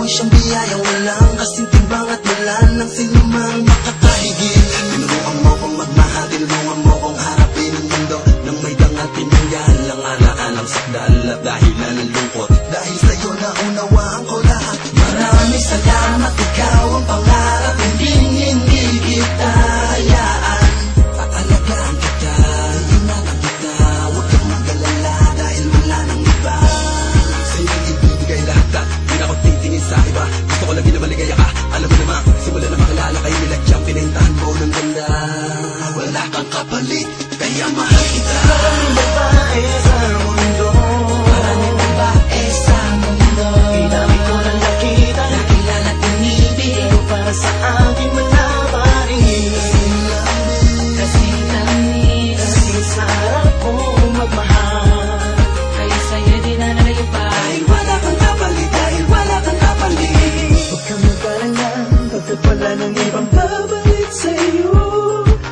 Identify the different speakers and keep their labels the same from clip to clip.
Speaker 1: ay siyang biyayang walang kasing timbang at wala nang sinumang makakahigit. Tinuruan mo kong magmahal, tinuruan mo kong harapin ang mundo nang may dangal pinangyan lang alang-alang sakdal at dahilan ng lungkot. Dahil sa'yo naunawaan ko lahat. Maraming salamat, ikaw ang pangarap, hindi kita hayaan. Paalagaan kita, ingatan kita, huwag kang mag-alala dahil wala nang iba. Sa'yo ibibigay lahat at di na ako titingin sa iba. Gusto ko lang ginamaligaya ka, alam mo naman, simula na makilala kayo nilagyang pinentahan mo ng ganda. Wala kang kapalit, kaya mahal kita.
Speaker 2: Maraming babae sa mundo,
Speaker 1: Maraming babae sa mundo,
Speaker 2: dami ko lang nakita,
Speaker 1: nakilala at inibig.
Speaker 2: pero para sa akin wala pa rin.
Speaker 3: Kasing tamis,
Speaker 2: Kasing sarap kong magmahal,
Speaker 3: kaya sa'yo di na nalayo pa.
Speaker 1: Dahil wala kang kapalit, dahil wala kang kapalit.
Speaker 2: huwag kang mag-alala, pagkat wala nang ibang babalik sa'yo.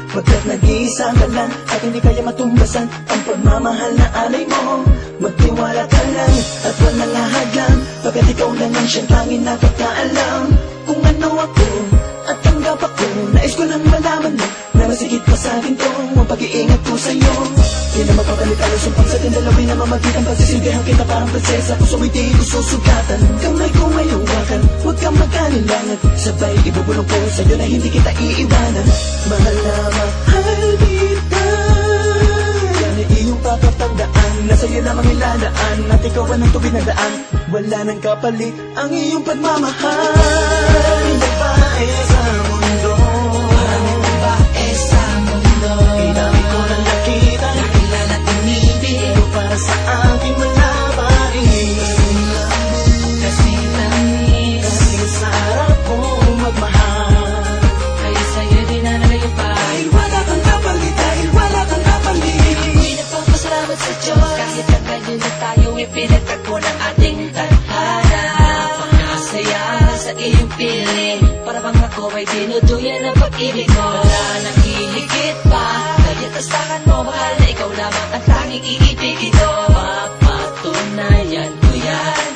Speaker 2: Pagkat nag-iisa ka lang at hindi kaya matumbasan ang pagmamahal na alay mo. Magtiwala ka lang at walang ahadlang, pagkat ikaw lang ang siyang tanging nakakaalam kung ano ako at tanggap ako. Nais ko lang malaman mo na masigit pa sa akin to ang pag-iingat ko sa'yo. Di na magpapalit ang sumpang sa ating dalawin na mamagitan. Pagsisilbihan kita parang prinsesa, puso hindi ko susugatan, kamay ko may hawakan, huwag kang mag-alilangan. Sabay ibubulong ko sa'yo na hindi kita iiwanan. Mahal na mahal kita, yan ay iyong patatandaan, na sa'yo lamang iladaan at ikaw ang tubig na daan. Wala nang kapalit ang iyong pagmamahal. Maraming babae sa mundo,
Speaker 1: Maraming babae sa mundo,
Speaker 2: dami ko lang nakita,
Speaker 1: nakilala at inibig.
Speaker 2: pero para sa akin wala pa rin.
Speaker 3: Kasing tamis,
Speaker 2: Kasing sarap kong magmahal,
Speaker 3: kaya sa'yo di na nalayo pa.
Speaker 1: Dahil wala kang kapalit, dahil wala kang kapalit.
Speaker 3: Ako'y nagpapasalamat sa Diyos, kahit ang ganyan na tayo ipinagtagpo ng ating tadhana. Napakasaya sa iyong piling, para bang ako ay dinuduyan ng pag-ibig mo. Wala nang hihigit pa, kaya tastakan mo, mahal na ikaw lamang ang tanging iibigin ko. Papatunayan ko yan,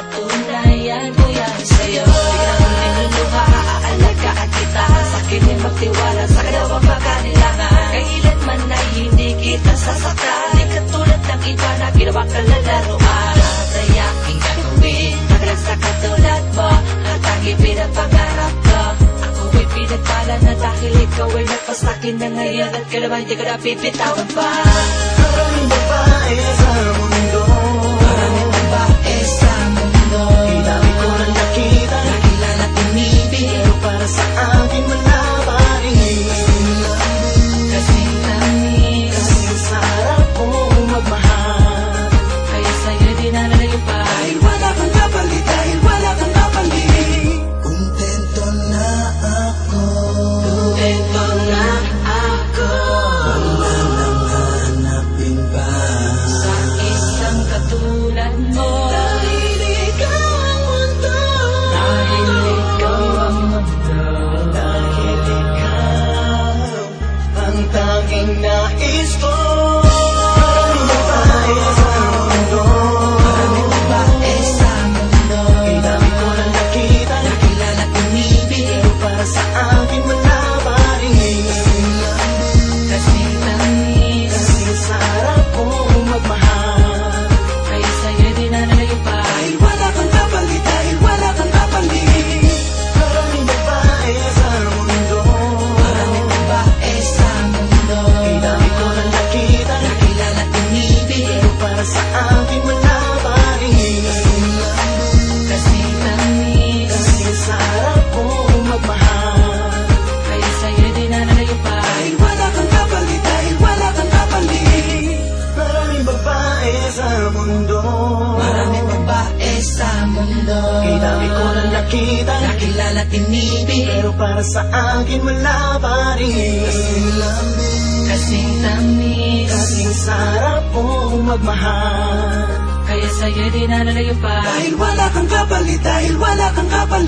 Speaker 3: papatunayan ko yan sa'yo. Di na ko linuluha, aalagaan kita, sa akin ay magtiwala sa kalawang makanilangan. Kailanman ay hindi kita sasaktan, di katulad ng iba na ginawa kalalaruan. Natayaking gagawin, magalang sa katulad mo, at ang ipinapangarap ko. Ako ay pinagpala na dahil ikaw ay nagpasakin na ngayon, at kailanman di ka na pipitawan pa.
Speaker 2: maraming babae sa mundo,
Speaker 1: Maraming babae sa mundo,
Speaker 2: dami ko lang nakita,
Speaker 1: nakilala at inibig.
Speaker 2: pero para sa akin wala pa rin.
Speaker 3: Kasing tamis,
Speaker 2: Kasing sarap kong magmahal,
Speaker 3: kaya sa'yo di na nalayo pa.
Speaker 1: Dahil wala kang kapalit, dahil wala kang kapalit. Kontento na ako,
Speaker 3: Ito na ako,
Speaker 1: wala nang hanapin pa.
Speaker 3: sa isang katulad mo.
Speaker 2: dahil ikaw ang mundo,
Speaker 3: Dahil ikaw ang mundo,
Speaker 2: dahil ikaw ang tanging nais ko. Maraming babae sa mundo,
Speaker 1: Maraming babae sa mundo,
Speaker 2: dami ko lang nakita,
Speaker 1: nakilala at inibig.
Speaker 2: pero para sa akin wala pa rin.
Speaker 3: kasing tamis,
Speaker 2: Kasing sarap kong magmahal,
Speaker 3: kaya sa'yo di na nalayo pa.
Speaker 1: Dahil wala kang kapalit, dahil wala kang kapalit.
Speaker 2: maraming babae sa mundo,
Speaker 1: Maraming babae sa mundo,
Speaker 2: dami ko lang nakita,
Speaker 1: nakilala at inibig.
Speaker 2: pero para sa akin wala pa rin.
Speaker 3: Kasing tamis,
Speaker 2: Kasing sarap kong magmahal,
Speaker 3: kaya sa'yo di na nalayo pa.
Speaker 1: Dahil wala kang kapalit, dahil wala kang kapalit.
Speaker 2: maraming babae sa mundo,
Speaker 1: Maraming babae sa mundo,
Speaker 2: dami ko lang nakita,
Speaker 1: nakilala at inibig.
Speaker 2: pero para sa akin wala pa rin.
Speaker 3: Kasing tamis,
Speaker 2: Kasing sarap kong magmahal,
Speaker 3: kaya sa'yo di na nalayo pa.
Speaker 1: Dahil wala kang kapalit, dahil wala kang kapalit.